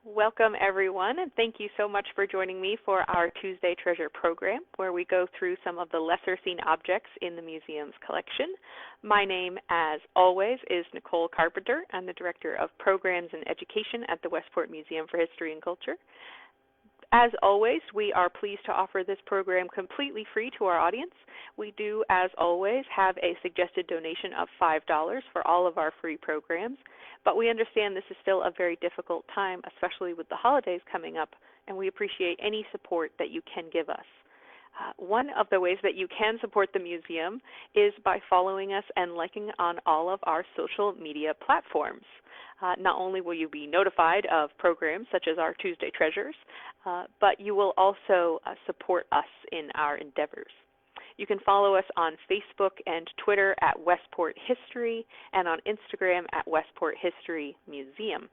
Welcome, everyone, and thank you so much for joining me for our Tuesday Treasure program, where we go through some of the lesser-seen objects in the museum's collection. My name, as always, is Nicole Carpenter. I'm the Director of Programs and Education at the Westport Museum for History and Culture. As always, we are pleased to offer this program completely free to our audience. We do, as always, have a suggested donation of $5 for all of our free programs, but we understand this is still a very difficult time, especially with the holidays coming up, and we appreciate any support that you can give us. One of the ways that you can support the museum is by following us and liking on all of our social media platforms. Not only will you be notified of programs such as our Tuesday Treasures, but you will also support us in our endeavors. You can follow us on Facebook and Twitter at Westport History and on Instagram at Westport History Museum.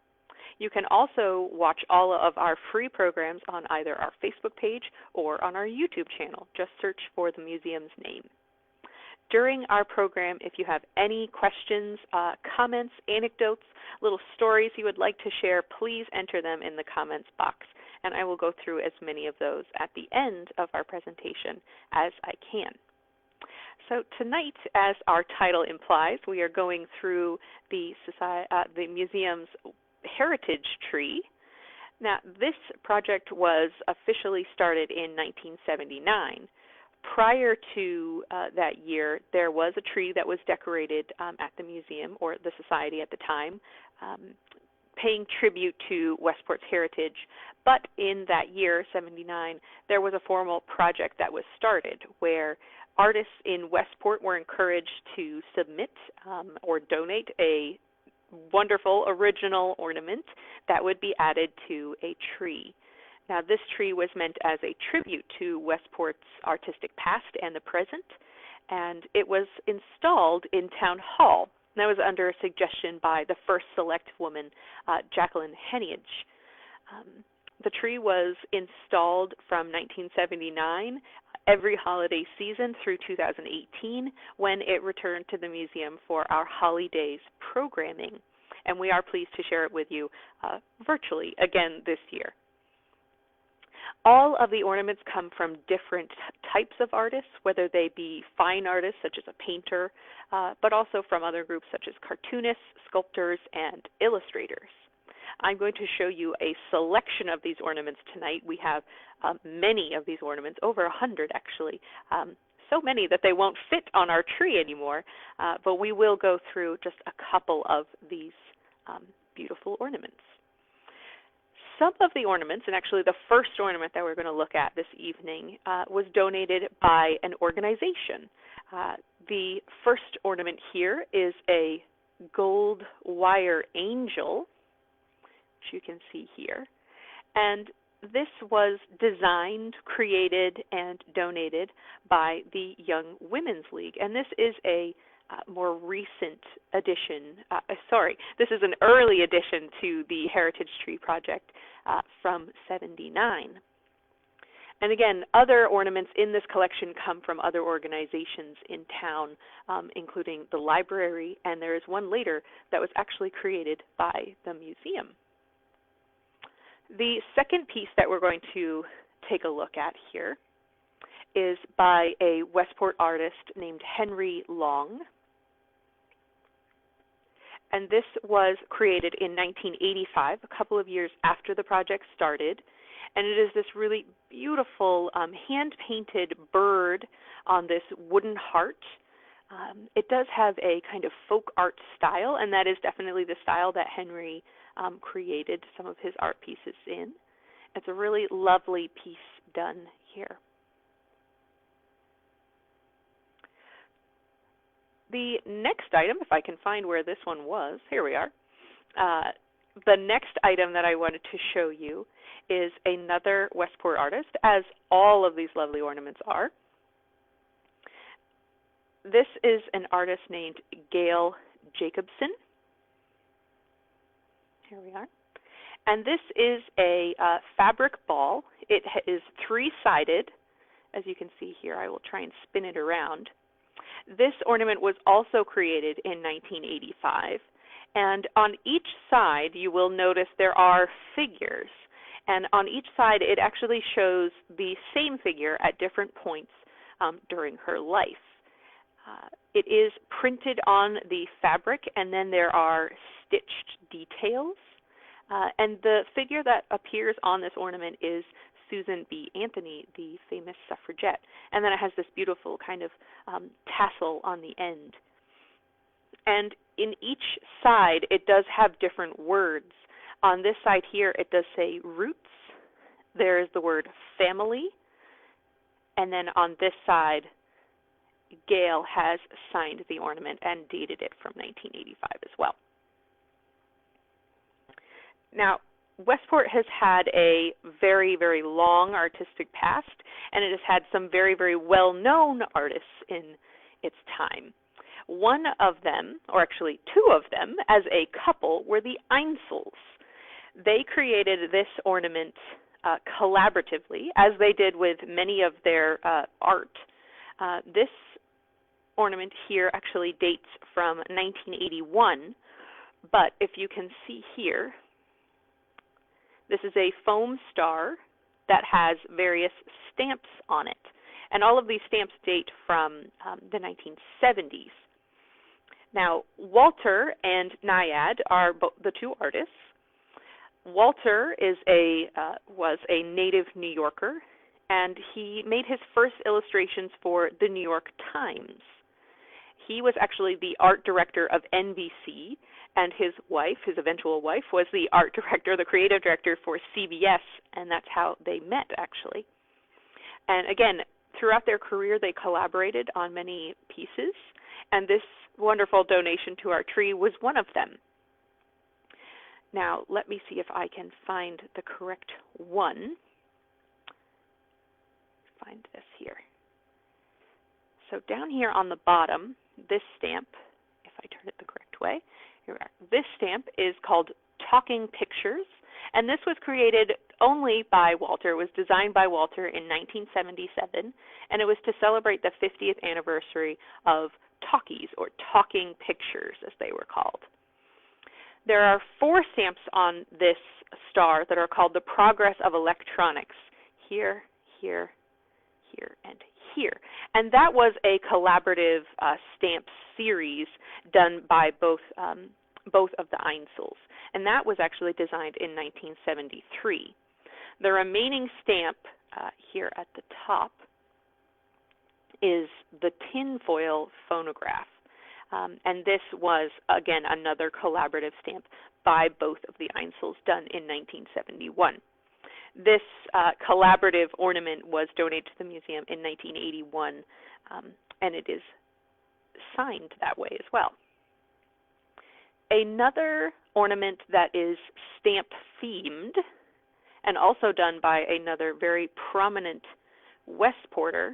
You can also watch all of our free programs on either our Facebook page or on our YouTube channel. Just search for the museum's name. During our program, if you have any questions, comments, anecdotes, little stories you would like to share, please enter them in the comments box, and I will go through as many of those at the end of our presentation as I can. So tonight, as our title implies, we are going through the museum's heritage tree. Now, this project was officially started in 1979. Prior to that year, there was a tree that was decorated at the museum, or the society at the time, paying tribute to Westport's heritage. But in that year, 79, there was a formal project that was started where artists in Westport were encouraged to submit or donate a wonderful original ornament that would be added to a tree. Now, this tree was meant as a tribute to Westport's artistic past and the present, and it was installed in Town Hall. That was under a suggestion by the first select woman, Jacqueline Heneage. The tree was installed from 1979 every holiday season through 2018, when it returned to the museum for our Holly Days programming. And we are pleased to share it with you virtually again this year. All of the ornaments come from different types of artists, whether they be fine artists such as a painter, but also from other groups such as cartoonists, sculptors, and illustrators. I'm going to show you a selection of these ornaments tonight. We have many of these ornaments, over 100 actually, so many that they won't fit on our tree anymore, but we will go through just a couple of these beautiful ornaments. Some of the ornaments, and actually the first ornament that we're going to look at this evening, was donated by an organization. The first ornament here is a gold wire angel, which you can see here. And this was designed, created, and donated by the Young Women's League. And this is a more recent addition, this is an early addition to the Heritage Tree Project from '79. And again, other ornaments in this collection come from other organizations in town, including the library, and there is one later that was actually created by the museum. The second piece that we're going to take a look at here is by a Westport artist named Henry Long. And this was created in 1985, a couple of years after the project started. And it is this really beautiful hand-painted bird on this wooden heart. It does have a kind of folk art style, and that is definitely the style that Henry created some of his art pieces in. It's a really lovely piece done here. The next item, if I can find where this one was, here we are. The next item that I wanted to show you is another Westport artist, as all of these lovely ornaments are. This is an artist named Gail Jacobson. Here we are. And this is a fabric ball. It is three-sided, as you can see here. I will try and spin it around. This ornament was also created in 1985, And on each side, you will notice there are figures. And on each side, it actually shows the same figure at different points during her life. It is printed on the fabric, and then there are stitched details. And the figure that appears on this ornament is Susan B. Anthony, the famous suffragette. And then it has this beautiful kind of tassel on the end. And in each side, it does have different words. On this side here, it does say roots. There is the word family. And then on this side, Gail has signed the ornament and dated it from 1985 as well. Now, Westport has had a very, very long artistic past, and it has had some very, very well-known artists in its time. One of them, or actually two of them, as a couple, were the Einsels. They created this ornament collaboratively, as they did with many of their art. This ornament here actually dates from 1981, but if you can see here, this is a foam star that has various stamps on it. And all of these stamps date from the 1970s. Now, Walter and Naiad are the two artists. Walter is was a native New Yorker, and he made his first illustrations for the New York Times. He was actually the art director of NBC, and his wife, his eventual wife, was the art director, the creative director for CBS, and that's how they met, actually. And again, throughout their career, they collaborated on many pieces, and this wonderful donation to our tree was one of them. Now, let me see if I can find the correct one. Find this here. So down here on the bottom, this stamp, if I turn it the correct way, here we are. This stamp is called Talking Pictures, and this was created only by Walter. It was designed by Walter in 1977, and it was to celebrate the 50th anniversary of talkies, or talking pictures as they were called. There are 4 stamps on this star that are called the Progress of Electronics. Here, here, here, and here. And that was a collaborative stamp series done by both of the Einsels. And that was actually designed in 1973. The remaining stamp here at the top is the tinfoil phonograph. And this was, again, another collaborative stamp by both of the Einsels done in 1971. This collaborative ornament was donated to the museum in 1981, and it is signed that way as well. Another ornament that is stamp-themed, and also done by another very prominent Westporter,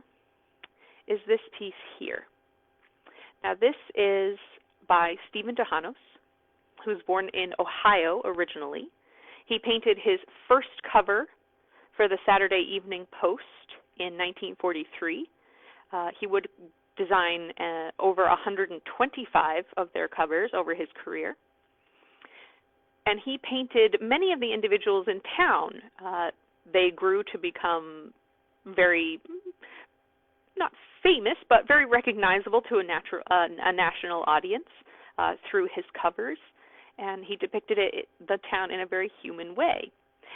is this piece here. Now, this is by Stevan Dohanos, who's born in Ohio originally. He painted his first cover for the Saturday Evening Post in 1943. He would design over 125 of their covers over his career. And he painted many of the individuals in town. They grew to become very, not famous, but very recognizable to a national audience through his covers. And he depicted the town in a very human way.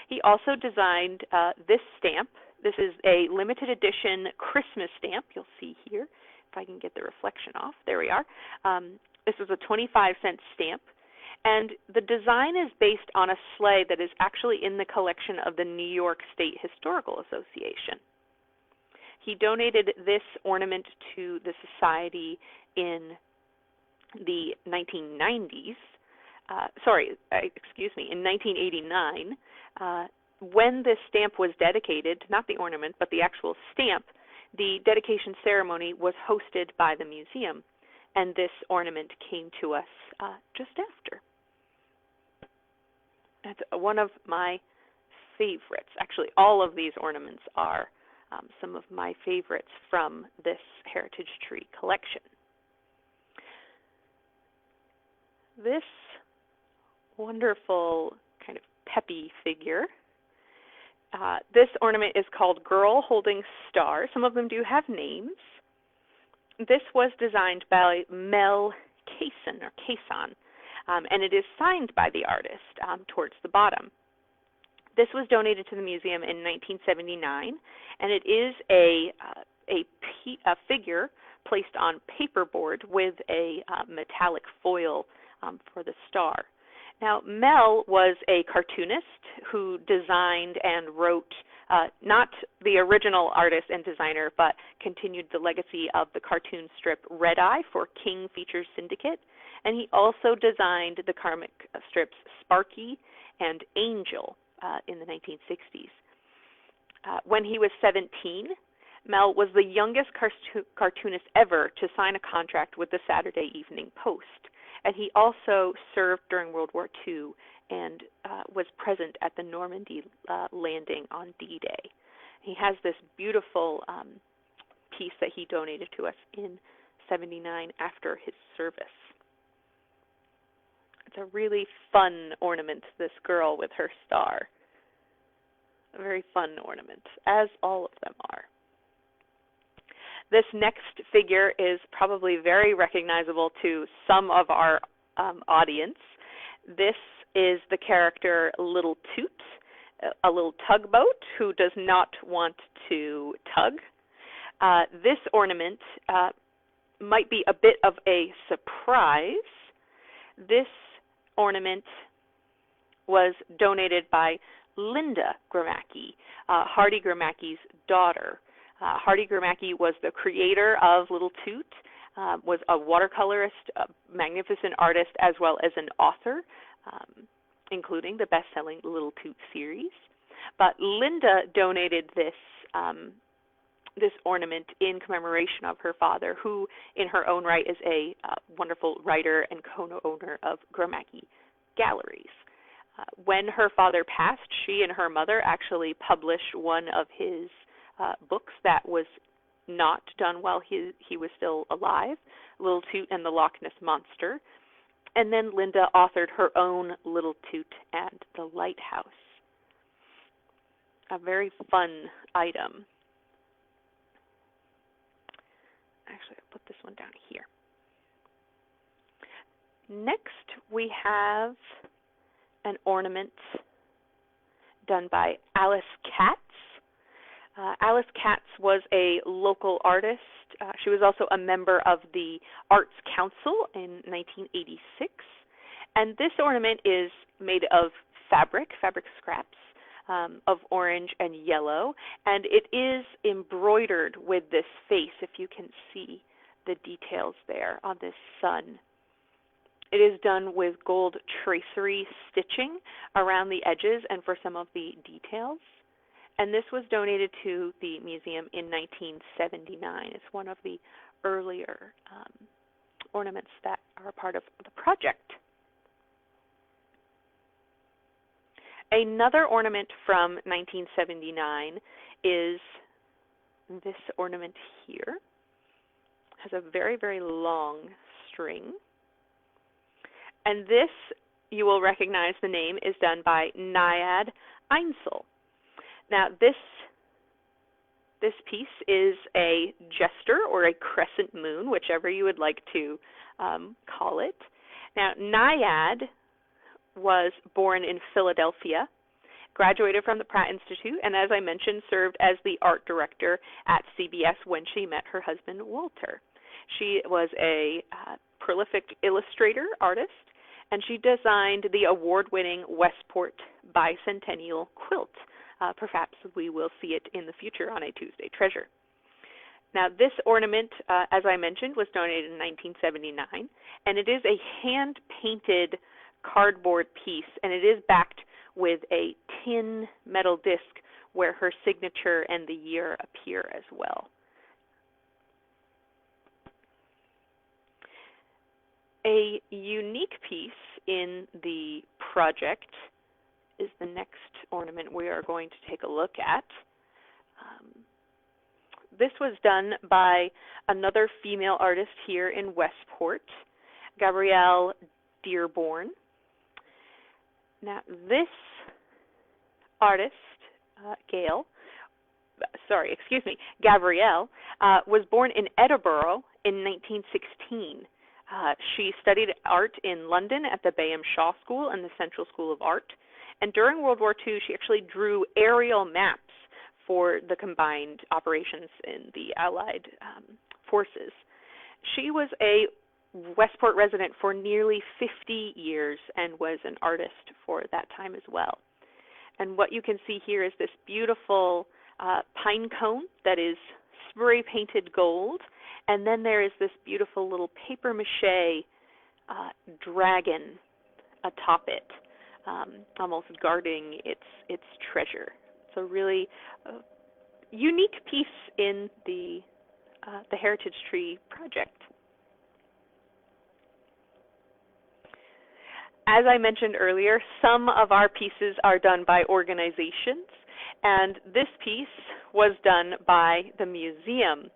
He also designed this stamp. This is a limited edition Christmas stamp. You'll see here, if I can get the reflection off. There we are. This is a 25-cent stamp. And the design is based on a sleigh that is actually in the collection of the New York State Historical Association. He donated this ornament to the society in the 1990s. In 1989, when this stamp was dedicated, not the ornament, but the actual stamp, the dedication ceremony was hosted by the museum, and this ornament came to us just after. That's one of my favorites. Actually, all of these ornaments are some of my favorites from this Heritage Tree collection. This wonderful kind of peppy figure. This ornament is called Girl Holding Star. Some of them do have names. This was designed by Mel Cason, and it is signed by the artist towards the bottom. This was donated to the museum in 1979, and it is a figure placed on paperboard with a metallic foil for the star. Now, Mel was a cartoonist who designed and wrote, not the original artist and designer, but continued the legacy of the cartoon strip Red Eye for King Features Syndicate, and he also designed the comic strips Sparky and Angel in the 1960s. When he was 17, Mel was the youngest cartoonist ever to sign a contract with the Saturday Evening Post, and he also served during World War II and was present at the Normandy landing on D-Day. He has this beautiful piece that he donated to us in '79 after his service. It's a really fun ornament, this girl with her star. A very fun ornament, as all of them are. This next figure is probably very recognizable to some of our audience. This is the character Little Toot, a little tugboat who does not want to tug. This ornament might be a bit of a surprise. This ornament was donated by Linda Gramacki, Hardy Gramacki's daughter. Hardy Gramacki was the creator of Little Toot, was a watercolorist, a magnificent artist, as well as an author, including the best-selling Little Toot series. But Linda donated this this ornament in commemoration of her father, who in her own right is a wonderful writer and co-owner of Gramacki Galleries. When her father passed, she and her mother actually published one of his books that was not done while he was still alive, Little Toot and the Loch Ness Monster. And then Linda authored her own Little Toot and the Lighthouse. A very fun item. Actually, I'll put this one down here. Next, we have an ornament done by Alice Katz. Alice Katz was a local artist. She was also a member of the Arts Council in 1986. And this ornament is made of fabric scraps of orange and yellow. And it is embroidered with this face, if you can see the details there on this sun. It is done with gold tracery stitching around the edges and for some of the details. And this was donated to the museum in 1979. It's one of the earlier ornaments that are part of the project. Another ornament from 1979 is this ornament here. It has a very, very long string. And this, you will recognize the name, is done by Naiad Einsel. Now, this piece is a jester or a crescent moon, whichever you would like to call it. Now, Naiad was born in Philadelphia, graduated from the Pratt Institute, and as I mentioned, served as the art director at CBS when she met her husband, Walter. She was a prolific illustrator, artist, and she designed the award-winning Westport bicentennial quilt. Perhaps we will see it in the future on a Tuesday Treasure. Now, this ornament, as I mentioned, was donated in 1979, and it is a hand-painted cardboard piece, and it is backed with a tin metal disc where her signature and the year appear as well. A unique piece in the project is the next ornament we are going to take a look at. This was done by another female artist here in Westport, Gabrielle Dearborn. Now, this artist, Gabrielle, was born in Edinburgh in 1916. She studied art in London at the Bayham Shaw School and the Central School of Art. And during World War II, she actually drew aerial maps for the combined operations in the Allied forces. She was a Westport resident for nearly 50 years and was an artist for that time as well. And what you can see here is this beautiful pine cone that is spray painted gold, and then there is this beautiful little paper mache dragon atop it, almost guarding its treasure. It's a really unique piece in the Heritage Tree project. As I mentioned earlier, some of our pieces are done by organizations, and this piece was done by the museum.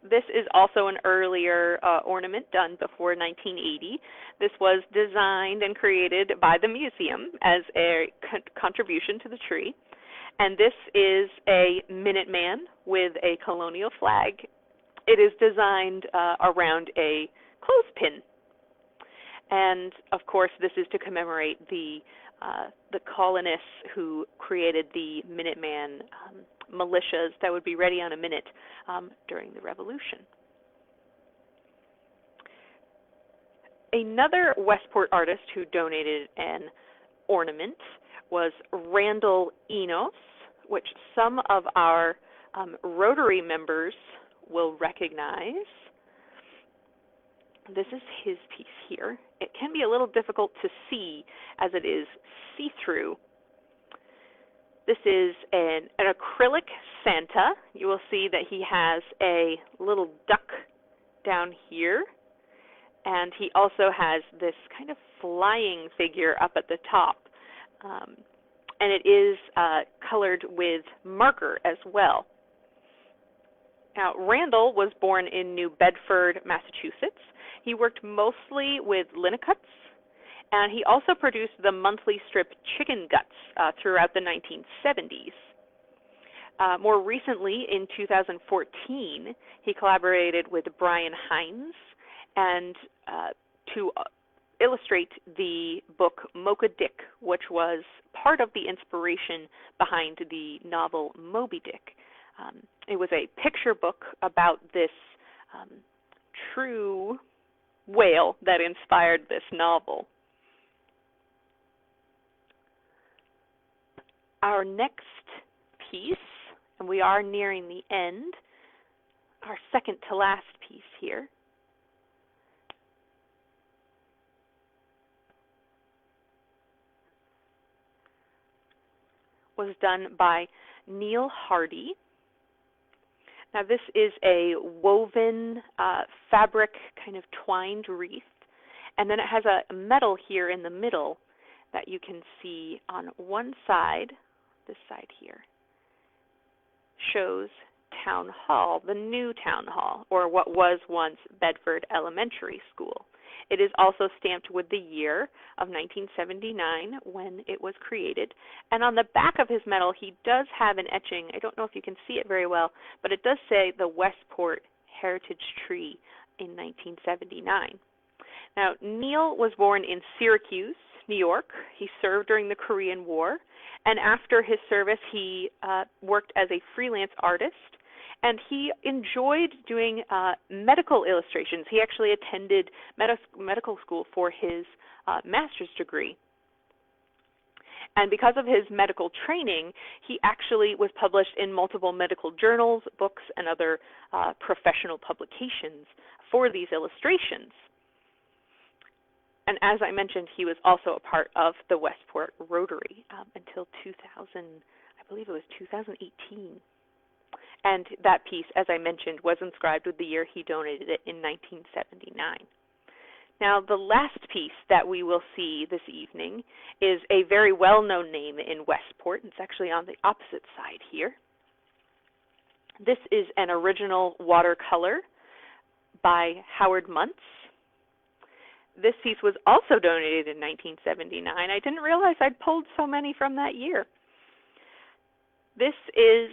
This is also an earlier ornament done before 1980. This was designed and created by the museum as a contribution to the tree. And this is a Minuteman with a colonial flag. It is designed around a clothespin. And of course, this is to commemorate the colonists who created the Minuteman militias that would be ready on a minute during the Revolution. Another Westport artist who donated an ornament was Randall Enos, which some of our Rotary members will recognize. This is his piece here. It can be a little difficult to see as it is see-through. This is an acrylic Santa. You will see that he has a little duck down here, and he also has this kind of flying figure up at the top. And it is colored with marker as well. Now, Randall was born in New Bedford, Massachusetts. He worked mostly with Linnecuts, and he also produced the monthly strip Chicken Guts throughout the 1970s. More recently, in 2014, he collaborated with Brian Hines and to illustrate the book Mocha Dick, which was part of the inspiration behind the novel Moby Dick. It was a picture book about this true whale that inspired this novel. Our next piece, and we are nearing the end, our second to last piece here, was done by Neil Hardy. Now this is a woven fabric kind of twined wreath, and then it has a medal here in the middle that you can see on one side, this side here, shows Town Hall, the new Town Hall, or what was once Bedford Elementary School. It is also stamped with the year of 1979 when it was created. And on the back of his medal, he does have an etching. I don't know if you can see it very well, but it does say the Westport Heritage Tree in 1979. Now, Neil was born in Syracuse, New York. He served during the Korean War. And after his service, he worked as a freelance artist. And he enjoyed doing medical illustrations. He actually attended medical school for his master's degree. And because of his medical training, he actually was published in multiple medical journals, books, and other professional publications for these illustrations. And as I mentioned, he was also a part of the Westport Rotary until 2000, I believe it was 2018. And that piece, as I mentioned, was inscribed with the year he donated it in 1979. Now, the last piece that we will see this evening is a very well-known name in Westport. It's actually on the opposite side here. This is an original watercolor by Howard Muntz. This piece was also donated in 1979. I didn't realize I'd pulled so many from that year. This is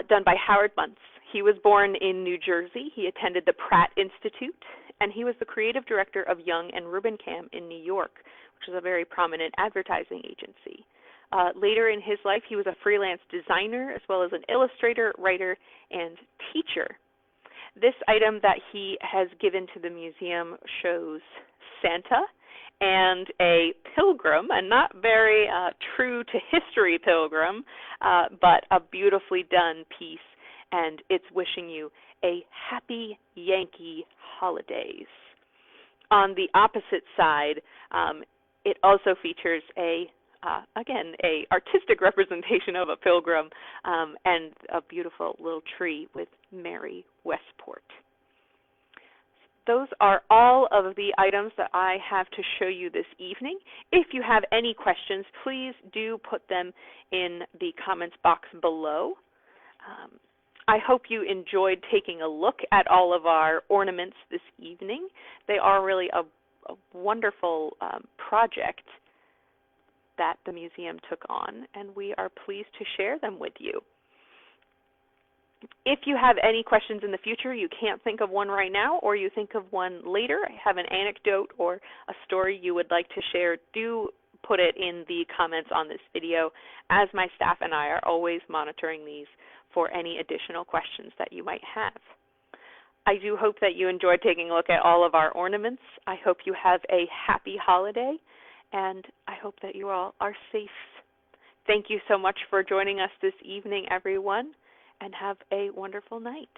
done by Howard Muntz. He was born in New Jersey. He attended the Pratt Institute, and he was the creative director of Young and Rubinkamp in New York, which is a very prominent advertising agency. Later in his life, he was a freelance designer as well as an illustrator, writer, and teacher. This item that he has given to the museum shows Santa and a pilgrim, a not very true to history pilgrim, but a beautifully done piece, and it's wishing you a happy Yankee holidays. On the opposite side, it also features again, a artistic representation of a pilgrim and a beautiful little tree with Mary Westport. Those are all of the items that I have to show you this evening. If you have any questions, please do put them in the comments box below. I hope you enjoyed taking a look at all of our ornaments this evening. They are really a wonderful project that the museum took on, and we are pleased to share them with you. If you have any questions in the future, you can't think of one right now, or you think of one later, have an anecdote or a story you would like to share, do put it in the comments on this video, as my staff and I are always monitoring these for any additional questions that you might have. I do hope that you enjoyed taking a look at all of our ornaments. I hope you have a happy holiday, and I hope that you all are safe. Thank you so much for joining us this evening, everyone, and have a wonderful night.